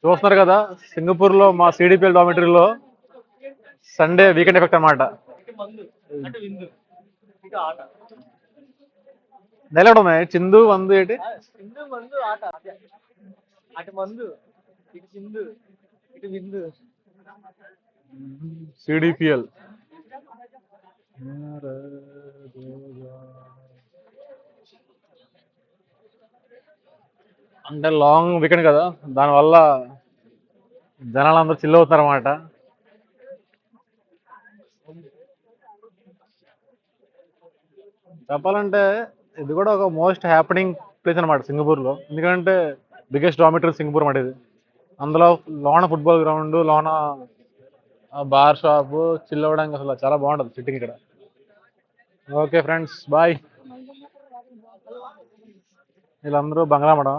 చూస్తున్నారు కదా, సింగపూర్ లో మా సిడిపిఎల్ డామిటరీలో సండే వీకెండ్ ఎఫెక్ట్ అన్నమాట. డైలాగ్ ఉన్నాయి, చిందు వందు ఏంటి సిడిపిఎల్ అంటే లాంగ్ వీకెండ్ కదా, దానివల్ల జనాలు అందరూ చిల్ అవుతారు అన్నమాట. చెప్పాలంటే ఇది కూడా ఒక మోస్ట్ హ్యాపెనింగ్ ప్లేస్ అనమాట సింగపూర్ లో, ఎందుకంటే బిగ్గెస్ట్ డామిటరీ సింగపూర్ అన్నమాట ఇది. అందులో లోన ఫుట్బాల్ గ్రౌండ్, లోన బార్ షాప్, చిల్ అవ్వడానికి అసలు చాలా బాగుంటుంది సిట్టింగ్ ఇక్కడ. Okay friends, bye. వీళ్ళందరూ బంగ్లా మేడం.